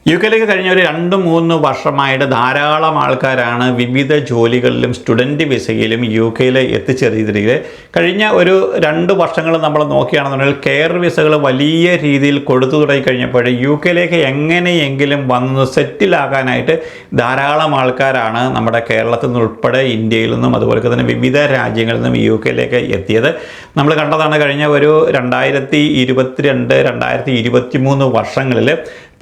യുകെയിലേക്ക് കഴിഞ്ഞ ഒരു 2-3 വർഷമായിട്ട് ധാരാളം ആൾക്കാരാണ് വിവിധ ജോലികളിലും സ്റ്റുഡൻറ്റ് വിസയിലും യുകെയിൽ എത്തിച്ചേർന്നിരിക്കുന്നത്. കഴിഞ്ഞ ഒരു 2 വർഷങ്ങൾ നമ്മൾ നോക്കുകയാണെന്നുണ്ടെങ്കിൽ കെയർ വിസകൾ വലിയ രീതിയിൽ കൊടുത്തു തുടങ്ങി കഴിഞ്ഞപ്പോൾ യുകെയിലേക്ക് എങ്ങനെയെങ്കിലും വന്ന് സെറ്റിലാകാനായിട്ട് ധാരാളം ആൾക്കാരാണ് നമ്മുടെ കേരളത്തിൽ നിന്ന് ഉൾപ്പെടെ ഇന്ത്യയിൽ നിന്നും അതുപോലെ തന്നെ വിവിധ രാജ്യങ്ങളിൽ നിന്നും യുകെയിലേക്ക് എത്തിയത്. നമ്മൾ കണ്ടതാണ് കഴിഞ്ഞ ഒരു 2022-2023 വർഷങ്ങളിൽ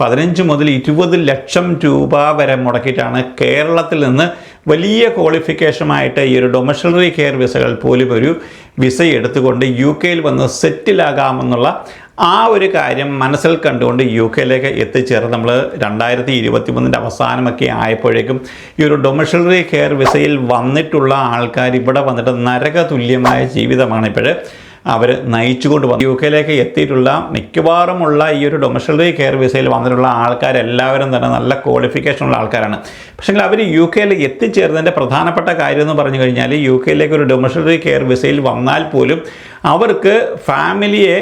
15 മുതൽ 20 ലക്ഷം രൂപ വരെ മുടക്കിയിട്ടാണ് കേരളത്തിൽ നിന്ന് വലിയ ക്വാളിഫിക്കേഷനുമായിട്ട് ഈ ഒരു ഡൊമസ്റ്റിക് കെയർ വിസകൾ പോലും ഒരു വിസ എടുത്തുകൊണ്ട് യുകെയിൽ വന്ന് സെറ്റിലാകാമെന്നുള്ള ആ ഒരു കാര്യം മനസ്സിൽ കണ്ടുകൊണ്ട് യുകെയിലേക്ക് എത്തിച്ചേർന്ന് നമ്മൾ 2023 അവസാനമൊക്കെ ആയപ്പോഴേക്കും ഈ ഒരു ഡൊമസ്റ്റിക് കെയർ വിസയിൽ വന്നിട്ടുള്ള ആൾക്കാർ ഇവിടെ വന്നിട്ട് നരക തുല്യമായ ജീവിതമാണ് ഇപ്പോൾ അവർ നയിച്ചുകൊണ്ട് വന്നു. യുകെയിലേക്ക് എത്തിയിട്ടുള്ള മിക്കവാറുമുള്ള ഈ ഒരു ഡൊമസ്റ്റിക് കെയർ വിസയിൽ വന്നിട്ടുള്ള ആൾക്കാരെല്ലാവരും തന്നെ നല്ല ക്വാളിഫിക്കേഷനുള്ള ആൾക്കാരാണ്. പക്ഷേ അവർ യുകെയിൽ എത്തിച്ചേർന്നതിൻ്റെ പ്രധാനപ്പെട്ട കാര്യം എന്ന് പറഞ്ഞു കഴിഞ്ഞാൽ യുകെയിലേക്ക് ഒരു ഡൊമസ്റ്റിക് കെയർ വിസയിൽ വന്നാൽ പോലും അവർക്ക് ഫാമിലിയെ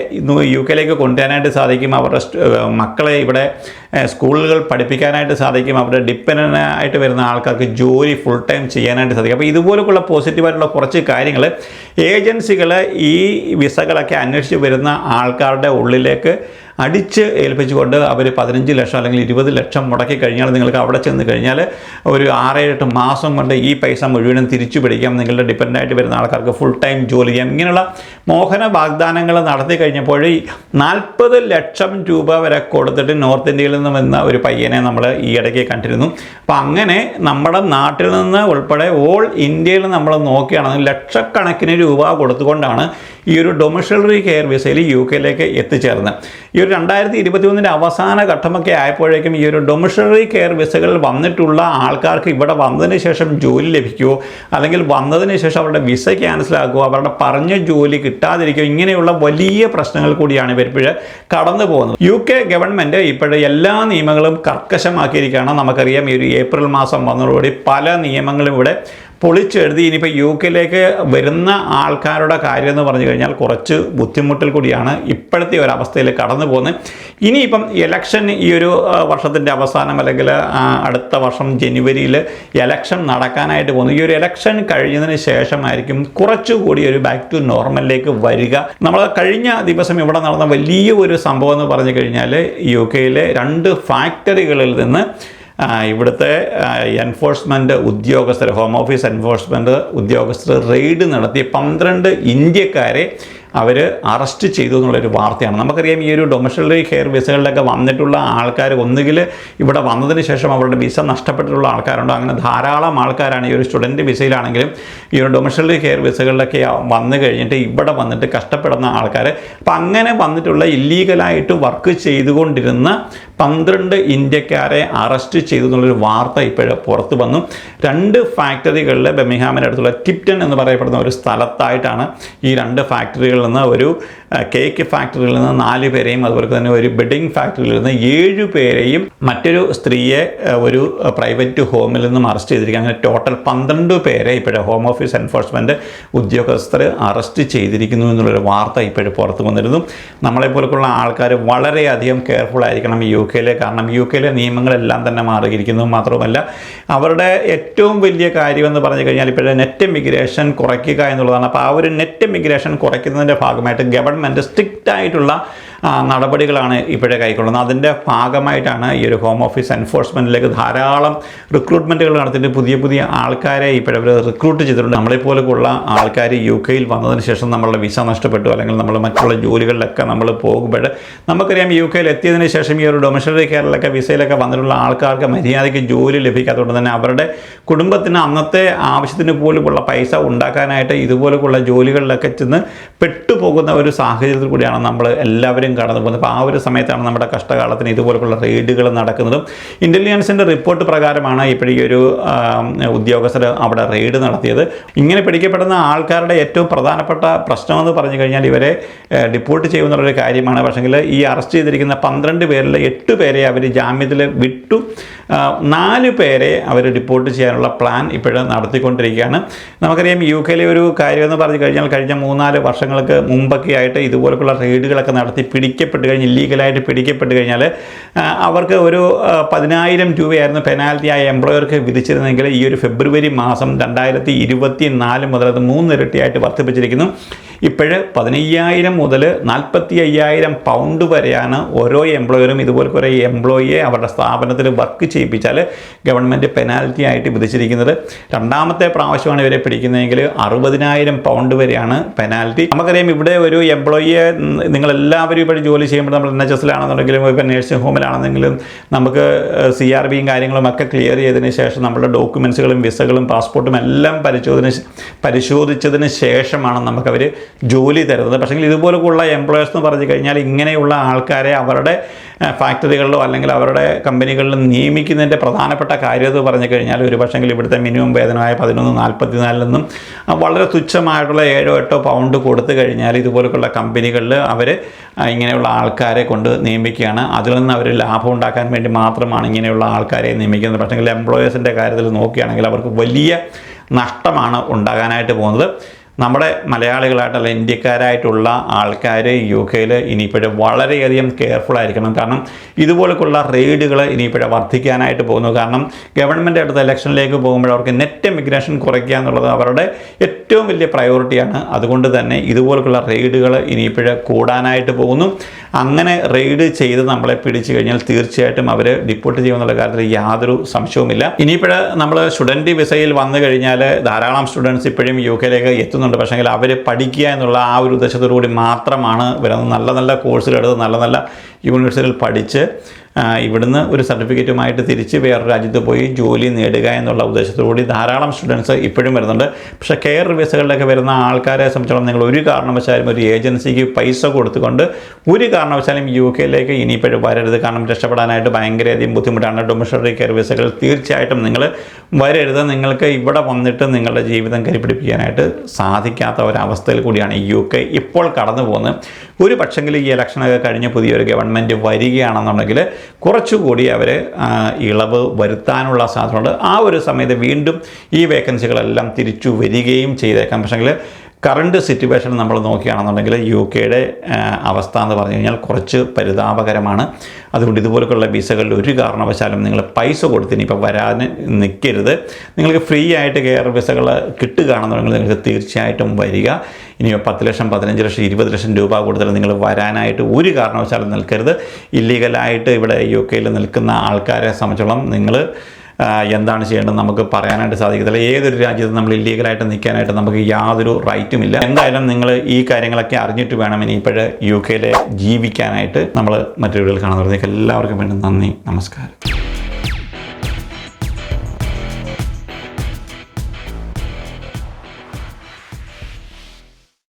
യുകെയിലേക്ക് കൊണ്ടുവരാനായിട്ട് സാധിക്കും, അവരുടെ മക്കളെ ഇവിടെ സ്കൂളുകൾ പഠിപ്പിക്കാനായിട്ട് സാധിക്കും, അവരുടെ ഡിപ്പെൻഡൻ്റായിട്ട് വരുന്ന ആൾക്കാർക്ക് ജോലി ഫുൾ ടൈം ചെയ്യാനായിട്ട് സാധിക്കും. അപ്പോൾ ഇതുപോലുള്ള പോസിറ്റീവായിട്ടുള്ള കുറച്ച് കാര്യങ്ങൾ ഏജൻസികൾ ഈ വിസകളൊക്കെ അന്വേഷിച്ച് വരുന്ന ആൾക്കാരുടെ ഉള്ളിലേക്ക് അടിച്ച് ഏൽപ്പിച്ചുകൊണ്ട് അവർ 15 ലക്ഷം അല്ലെങ്കിൽ 20 ലക്ഷം മുടക്കി കഴിഞ്ഞാൽ നിങ്ങൾക്ക് അവിടെ ചെന്ന് കഴിഞ്ഞാൽ ഒരു 6-8 മാസം കൊണ്ട് ഈ പൈസ മുഴുവനും തിരിച്ചു പിടിക്കാം, നിങ്ങളുടെ ഡിപ്പെൻഡൻ്റായിട്ട് വരുന്ന ആൾക്കാർക്ക് ഫുൾ ടൈം ജോലി ചെയ്യാം. ഇങ്ങനെയുള്ള മോഹന വാഗ്ദാനങ്ങൾ നടത്തി കഴിഞ്ഞപ്പോൾ 40 ലക്ഷം രൂപ വരെ കൊടുത്തിട്ട് നോർത്ത് ഇന്ത്യയിൽ നിന്ന് വന്ന ഒരു പയ്യനെ നമ്മൾ ഈ ഇടയ്ക്ക് കണ്ടിരുന്നു. അപ്പോൾ അങ്ങനെ നമ്മുടെ നാട്ടിൽ നിന്ന് ഉൾപ്പെടെ ഓൾ ഇന്ത്യയിൽ നമ്മൾ നോക്കുകയാണെങ്കിൽ ലക്ഷക്കണക്കിന് രൂപ കൊടുത്തുകൊണ്ടാണ് ഈ ഒരു ഡൊമസ്റ്റിക് കെയർ വിസയിൽ യുകെയിലേക്ക് എത്തിച്ചേർന്നത്. ഈ ഒരു 2023 അവസാന ഘട്ടമൊക്കെ ആയപ്പോഴേക്കും ഈ ഒരു ഡൊമസ്റ്റിക് കെയർ വിസകളിൽ വന്നിട്ടുള്ള ആൾക്കാർക്ക് ഇവിടെ വന്നതിന് ശേഷം ജോലി ലഭിക്കുമോ, അല്ലെങ്കിൽ വന്നതിന് ശേഷം അവരുടെ വിസ ക്യാൻസലാക്കുമോ, അവരുടെ പറഞ്ഞ ജോലി കിട്ടാതിരിക്കുമോ, ഇങ്ങനെയുള്ള വലിയ പ്രശ്നങ്ങൾ കൂടിയാണ് ഇവരിപ്പോൾ കടന്നു പോകുന്നത്. യുകെ ഗവൺമെൻറ് ഇപ്പോഴും എല്ലാ നിയമങ്ങളും കർക്കശമാക്കിയിരിക്കുകയാണ്. നമുക്കറിയാം ഈ ഒരു ഏപ്രിൽ മാസം വന്നതോടുകൂടി പല നിയമങ്ങളും ഇവിടെ പൊളിച്ചെഴുതി. ഇനിയിപ്പോൾ യുകെയിലേക്ക് വരുന്ന ആൾക്കാരുടെ കാര്യം എന്ന് പറഞ്ഞു കഴിഞ്ഞാൽ കുറച്ച് ബുദ്ധിമുട്ടിൽ കൂടിയാണ് ഇപ്പോഴത്തെ ഒരു അവസ്ഥയിൽ കടന്നു പോകുന്നത്. ഇനിയിപ്പം ഇലക്ഷൻ ഈ ഒരു വർഷത്തിൻ്റെ അവസാനം അല്ലെങ്കിൽ അടുത്ത വർഷം ജനുവരിയിൽ ഇലക്ഷൻ നടക്കാനായിട്ട് പോകുന്നു. ഈ ഒരു ഇലക്ഷൻ കഴിഞ്ഞതിന് ശേഷമായിരിക്കും കുറച്ചുകൂടി ഒരു ബാക്ക് ടു നോർമലിലേക്ക് വരിക. നമ്മൾ കഴിഞ്ഞ ദിവസം ഇവിടെ നടന്ന വലിയ ഒരു സംഭവം എന്ന് പറഞ്ഞു കഴിഞ്ഞാൽ യുകെയിലെ 2 ഫാക്ടറികളിൽ നിന്ന് ഇവിടുത്തെ എൻഫോഴ്സ്മെൻറ്റ് ഉദ്യോഗസ്ഥർ, ഹോം ഓഫീസ് എൻഫോഴ്സ്മെൻറ്റ് ഉദ്യോഗസ്ഥർ റെയ്ഡ് നടത്തി 12 ഇന്ത്യക്കാരെ അവർ അറസ്റ്റ് ചെയ്തു എന്നുള്ളൊരു വാർത്തയാണ്. നമുക്കറിയാം ഈ ഒരു ഡൊമസ്റ്റിക് കെയർ വിസകളിലൊക്കെ വന്നിട്ടുള്ള ആൾക്കാർ ഒന്നുകിൽ ഇവിടെ വന്നതിന് ശേഷം അവരുടെ വിസ നഷ്ടപ്പെട്ടിട്ടുള്ള ആൾക്കാരുണ്ടോ, അങ്ങനെ ധാരാളം ആൾക്കാരാണ് ഈ ഒരു സ്റ്റുഡൻറ്റ് വിസയിലാണെങ്കിലും ഈ ഒരു ഡൊമസ്റ്റിക് കെയർ വിസകളിലൊക്കെ വന്നു കഴിഞ്ഞിട്ട് ഇവിടെ വന്നിട്ട് കഷ്ടപ്പെടുന്ന ആൾക്കാർ. അപ്പം അങ്ങനെ വന്നിട്ടുള്ള ഇല്ലീഗലായിട്ട് വർക്ക് ചെയ്തുകൊണ്ടിരുന്ന 12 ഇന്ത്യക്കാരെ അറസ്റ്റ് ചെയ്തു എന്നുള്ളൊരു വാർത്ത ഇപ്പോഴും പുറത്ത് വന്നു. 2 ഫാക്ടറികളിൽ ബെർമിംഗ്ഹാമിൻ്റെ അടുത്തുള്ള ടിപ്റ്റൺ എന്ന് പറയപ്പെടുന്ന ഒരു സ്ഥലത്തായിട്ടാണ് ഈ 2 ഫാക്ടറികളിൽ നിന്ന് ഒരു കേക്ക് ഫാക്ടറിയിൽ നിന്ന് 4 പേരെയും അതുപോലെ തന്നെ ഒരു ബെഡിങ് ഫാക്ടറിയിൽ നിന്ന് 7 പേരെയും മറ്റൊരു സ്ത്രീയെ ഒരു പ്രൈവറ്റ് ഹോമിൽ നിന്നും അറസ്റ്റ് ചെയ്തിരിക്കുക. അങ്ങനെ ടോട്ടൽ 12 പേരെ ഇപ്പോഴും ഹോം ഓഫീസ് എൻഫോഴ്സ്മെൻറ്റ് ഉദ്യോഗസ്ഥർ അറസ്റ്റ് ചെയ്തിരിക്കുന്നു എന്നുള്ളൊരു വാർത്ത ഇപ്പോഴും പുറത്ത് വന്നിരുന്നു. നമ്മളെപ്പോലുള്ള ആൾക്കാർ വളരെയധികം കെയർഫുൾ ആയിരിക്കണം യുകെയിലെ. കാരണം യുകെയിലെ നിയമങ്ങളെല്ലാം തന്നെ മാറിയിരിക്കുന്നു. മാത്രമല്ല അവരുടെ ഏറ്റവും വലിയ കാര്യമെന്ന് പറഞ്ഞു കഴിഞ്ഞാൽ ഇപ്പോഴേ നെറ്റ് മിഗ്രേഷൻ കുറയ്ക്കുക എന്നുള്ളതാണ്. അപ്പോൾ ആ ഒരു നെറ്റ് മിഗ്രേഷൻ കുറയ്ക്കുന്നതിൻ്റെ ഭാഗമായിട്ട് ഗവൺമെൻറ് സ്ട്രിക്റ്റ് ആയിട്ടുള്ള നടപടികളാണ് ഇപ്പോഴേ കൈക്കൊള്ളുന്നത്. അതിൻ്റെ ഭാഗമായിട്ടാണ് ഈ ഒരു ഹോം ഓഫീസ് എൻഫോഴ്സ്മെൻറ്റിലേക്ക് ധാരാളം റിക്രൂട്ട്മെൻറ്റുകൾ നടത്തിയിട്ട് പുതിയ ആൾക്കാരെ ഇപ്പോഴവർ റിക്രൂട്ട് ചെയ്തിട്ടുണ്ട്. നമ്മളെപ്പോലുള്ള ആൾക്കാർ യുകെയിൽ വന്നതിന് ശേഷം നമ്മളുടെ വിസ നഷ്ടപ്പെട്ടു അല്ലെങ്കിൽ നമ്മൾ മറ്റുള്ള ജോലികളിലൊക്കെ നമ്മൾ പോകുമ്പോൾ നമുക്കറിയാം യുകെയിൽ എത്തിയതിന് ശേഷം ഈ ഒരു ഡൊമസ്റ്റിക് കെയറിലൊക്കെ വിസയിലൊക്കെ വന്നിട്ടുള്ള ആൾക്കാർക്ക് മര്യാദയ്ക്ക് ജോലി ലഭിക്കാത്തതുകൊണ്ട് തന്നെ അവരുടെ കുടുംബത്തിന് അന്നത്തെ ആവശ്യത്തിന് പോലുമുള്ള പൈസ ഉണ്ടാക്കാനായിട്ട് ഇതുപോലുള്ള ജോലികളിലൊക്കെ ചെന്ന് പെട്ടുപോകുന്ന ഒരു സാഹചര്യത്തിൽ കൂടിയാണ് നമ്മൾ എല്ലാവരും കടന്നു പോകുന്നത്. അപ്പോൾ ആ ഒരു സമയത്താണ് നമ്മുടെ കഷ്ടകാലത്തിന് ഇതുപോലുള്ള റെയ്ഡുകൾ നടക്കുന്നതും. ഇൻ്റലിജൻസിൻ്റെ റിപ്പോർട്ട് പ്രകാരമാണ് ഇപ്പോഴീ ഒരു ഉദ്യോഗസ്ഥർ അവിടെ റെയ്ഡ് നടത്തിയത്. ഇങ്ങനെ പിടിക്കപ്പെടുന്ന ആൾക്കാരുടെ ഏറ്റവും പ്രധാനപ്പെട്ട പ്രശ്നമെന്ന് പറഞ്ഞു കഴിഞ്ഞാൽ ഇവരെ ഡിപ്പോർട്ട് ചെയ്യുമെന്നുള്ളൊരു കാര്യമാണ്. പക്ഷേങ്കിൽ ഈ അറസ്റ്റ് ചെയ്തിരിക്കുന്ന 12 പേരിൽ 8 പേരെ അവർ ജാമ്യത്തിൽ വിട്ടു. 4 പേരെ അവർ ഡിപ്പോർട്ട് ചെയ്യാനുള്ള പ്ലാൻ ഇപ്പോഴും നടത്തിക്കൊണ്ടിരിക്കുകയാണ്. നമുക്കറിയാം യുകെയിലെ ഒരു കാര്യമെന്ന് പറഞ്ഞു കഴിഞ്ഞാൽ കഴിഞ്ഞ 3-4 വർഷങ്ങൾക്ക് മുമ്പൊക്കെ ആയിട്ട് ഇതുപോലുള്ള റെയ്ഡുകളൊക്കെ നടത്തി പിടിക്കപ്പെട്ട് കഴിഞ്ഞ് ഇല്ലീഗലായിട്ട് പിടിക്കപ്പെട്ട് കഴിഞ്ഞാൽ അവർക്ക് ഒരു 10,000 രൂപയായിരുന്നു പെനാൽറ്റി ആ എംപ്ലോയർക്ക് വിധിച്ചിരുന്നെങ്കിൽ ഈ ഒരു ഫെബ്രുവരി മാസം 2024 മുതൽ അത് 3 ഇരട്ടിയായിട്ട് വർദ്ധിപ്പിച്ചിരിക്കുന്നു. ഇപ്പോഴ് 15,000 മുതൽ 45,000 പൗണ്ട് വരെയാണ് ഓരോ എംപ്ലോയറും ഇതുപോലെ കുറേ എംപ്ലോയിയെ അവരുടെ സ്ഥാപനത്തിൽ വർക്ക് ചെയ്യിപ്പിച്ചാൽ ഗവൺമെൻറ് പെനാൽറ്റി ആയിട്ട് വിധിച്ചിരിക്കുന്നത്. രണ്ടാമത്തെ പ്രാവശ്യമാണ് ഇവരെ പിടിക്കുന്നതെങ്കിൽ 60,000 പൗണ്ട് വരെയാണ് പെനാൽറ്റി. നമുക്കറിയാം ഇവിടെ ഒരു എംപ്ലോയിയെ നിങ്ങളെല്ലാവരും ഇപ്പോൾ ജോലി ചെയ്യുമ്പോൾ നമ്മൾ NHS ലാണെന്നുണ്ടെങ്കിലും ഇപ്പോൾ നേഴ്സിംഗ് ഹോമിലാണെന്നെങ്കിലും നമുക്ക് CRBയും കാര്യങ്ങളും ഒക്കെ ക്ലിയർ ചെയ്തതിന് ശേഷം നമ്മുടെ ഡോക്യുമെൻറ്റ്സുകളും വിസകളും പാസ്പോർട്ടും എല്ലാം പരിശോധിച്ചതിന് ശേഷമാണ് നമുക്കവർ ജോലി തരുന്നത്. പക്ഷേ ഇതുപോലെയുള്ള എംപ്ലോയേഴ്സ് എന്ന് പറഞ്ഞു കഴിഞ്ഞാൽ ഇങ്ങനെയുള്ള ആൾക്കാരെ അവരുടെ ഫാക്ടറികളിലോ അല്ലെങ്കിൽ അവരുടെ കമ്പനികളിലും നിയമിക്കുന്നതിൻ്റെ പ്രധാനപ്പെട്ട കാര്യം എന്ന് പറഞ്ഞു കഴിഞ്ഞാൽ ഒരു പക്ഷേ ഇവിടുത്തെ മിനിമം വേതനമായ 11.44 നിന്നും വളരെ തുച്ഛമായിട്ടുള്ള 7-8 പൗണ്ട് കൊടുത്തു കഴിഞ്ഞാൽ ഇതുപോലെയുള്ള കമ്പനികളിൽ അവർ ഇങ്ങനെയുള്ള ആൾക്കാരെ കൊണ്ട് നിയമിക്കുകയാണ്. അതിൽ നിന്ന് അവർ ലാഭം ഉണ്ടാക്കാൻ വേണ്ടി മാത്രമാണ് ഇങ്ങനെയുള്ള ആൾക്കാരെ നിയമിക്കുന്നത്. പക്ഷേ എംപ്ലോയേഴ്സിൻ്റെ കാര്യത്തിൽ നോക്കുകയാണെങ്കിൽ അവർക്ക് വലിയ നഷ്ടമാണ് ഉണ്ടാകാനായിട്ട് പോകുന്നത്. നമ്മുടെ മലയാളികളായിട്ടുള്ള ഇന്ത്യക്കാരായിട്ടുള്ള ആൾക്കാർ UK-യിൽ ഇനിയിപ്പോഴും വളരെയധികം കെയർഫുൾ ആയിരിക്കണം. കാരണം ഇതുപോലെയുള്ള റെയ്ഡുകൾ ഇനിയിപ്പോഴും വർദ്ധിക്കാനായിട്ട് പോകുന്നു. കാരണം ഗവൺമെൻറ് അടുത്ത ഇലക്ഷനിലേക്ക് പോകുമ്പോൾ അവർക്ക് നെറ്റ് ഇമിഗ്രേഷൻ കുറയ്ക്കുക എന്നുള്ളത് അവരുടെ ഏറ്റവും വലിയ പ്രയോറിറ്റിയാണ്. അതുകൊണ്ട് തന്നെ ഇതുപോലെയുള്ള റെയ്ഡുകൾ ഇനിയിപ്പോഴും കൂടാനായിട്ട് പോകുന്നു. അങ്ങനെ റെയ്ഡ് ചെയ്ത് നമ്മളെ പിടിച്ചു കഴിഞ്ഞാൽ തീർച്ചയായിട്ടും അവർ ഡിപ്പോർട്ട് ചെയ്യുമെന്നുള്ള കാര്യത്തിൽ യാതൊരു സംശയവുമില്ല. ഇനിയിപ്പോഴും നമ്മൾ സ്റ്റുഡൻറ്റ് വിസയിൽ വന്നു കഴിഞ്ഞാൽ ധാരാളം സ്റ്റുഡൻസ് ഇപ്പോഴും UK-യിലേക്ക് എത്തുന്നുണ്ട്. പക്ഷേ അവർ പഠിക്കുക എന്നുള്ള ആ ഒരു ഉദ്ദേശത്തോടു കൂടി മാത്രമാണ് വരുന്നത്. നല്ല നല്ല കോഴ്സുകളെടുത്ത് നല്ല നല്ല യൂണിവേഴ്സിറ്റിയിൽ പഠിച്ച് ഇവിടുന്ന് ഒരു സർട്ടിഫിക്കറ്റുമായിട്ട് തിരിച്ച് വേറൊരു രാജ്യത്ത് പോയി ജോലി നേടുക എന്നുള്ള ഉദ്ദേശത്തോടുകൂടി ധാരാളം സ്റ്റുഡൻസ് ഇപ്പോഴും വരുന്നുണ്ട്. പക്ഷേ കെയർ വിസകളിലൊക്കെ വരുന്ന ആൾക്കാരെ സംബന്ധിച്ചിടത്തോളം നിങ്ങൾ ഒരു കാരണവശാലും ഒരു ഏജൻസിക്ക് പൈസ കൊടുത്തുകൊണ്ട് ഒരു കാരണവശാലും UK-യിലേക്ക് ഇനിയിപ്പോഴും വരരുത്. കാരണം രക്ഷപ്പെടാനായിട്ട് ഭയങ്കരധികം ബുദ്ധിമുട്ടാണ്. ഡൊമസ്റ്റിക് കെയർ വിസകൾ തീർച്ചയായിട്ടും നിങ്ങൾ വരരുത്. നിങ്ങൾക്ക് ഇവിടെ വന്നിട്ട് നിങ്ങളുടെ ജീവിതം കരിപ്പിടിപ്പിക്കാനായിട്ട് സാധിക്കാത്ത ഒരവസ്ഥയിൽ കൂടിയാണ് UK ഇപ്പോൾ കടന്നു പോകുന്നത്. ഒരു പക്ഷെങ്കിൽ ഈ ഇലക്ഷനൊക്കെ കഴിഞ്ഞ് പുതിയൊരു ഗവൺമെൻറ് വരികയാണെന്നുണ്ടെങ്കിൽ കുറച്ചുകൂടി അവർ ഇളവ് വരുത്താനുള്ള സാധ്യതയുണ്ട്. ആ ഒരു സമയത്ത് വീണ്ടും ഈ വേക്കൻസികളെല്ലാം തിരിച്ചു വരികയും ചെയ്തേക്കാം. പക്ഷേങ്കിൽ കറണ്ട് സിറ്റുവേഷൻ നമ്മൾ നോക്കുകയാണെന്നുണ്ടെങ്കിൽ UK-യുടെ അവസ്ഥ എന്ന് പറഞ്ഞു കഴിഞ്ഞാൽ കുറച്ച് പരിതാപകരമാണ്. അതുകൊണ്ട് ഇതുപോലെയുള്ള വിസകളിൽ ഒരു കാരണവശാലും നിങ്ങൾ പൈസ കൊടുത്ത് ഇനിയിപ്പോൾ വരാൻ നിൽക്കരുത്. നിങ്ങൾക്ക് ഫ്രീ ആയിട്ട് കെയർ വിസകൾ കിട്ടുകയാണെന്നുണ്ടെങ്കിൽ നിങ്ങൾക്ക് തീർച്ചയായിട്ടും വരിക. ഇനി 10 ലക്ഷം 15 ലക്ഷം 20 ലക്ഷം രൂപ കൊടുത്തിട്ട് നിങ്ങൾ വരാനായിട്ട് ഒരു കാരണവശാലും നിൽക്കരുത്. ഇല്ലീഗലായിട്ട് ഇവിടെ UK-യിൽ നിൽക്കുന്ന ആൾക്കാരെ സംബന്ധിച്ചോളം നിങ്ങൾ എന്താണ് ചെയ്യേണ്ടത് നമുക്ക് പറയാനായിട്ട് സാധിക്കത്തില്ല. ഏതൊരു രാജ്യത്തും നമ്മൾ ഇല്ലീഗലായിട്ട് നിൽക്കാനായിട്ട് നമുക്ക് യാതൊരു റൈറ്റുമില്ല. എന്തായാലും നിങ്ങൾ ഈ കാര്യങ്ങളൊക്കെ അറിഞ്ഞിട്ട് വേണം ഇനിയിപ്പോൾ UK-യിൽ ജീവിക്കാനായിട്ട്. നമ്മൾ മറ്റൊരു വീഡിയോയിൽ കാണുന്നവർക്ക് എല്ലാവർക്കും വേണ്ടി നന്ദി, നമസ്കാരം.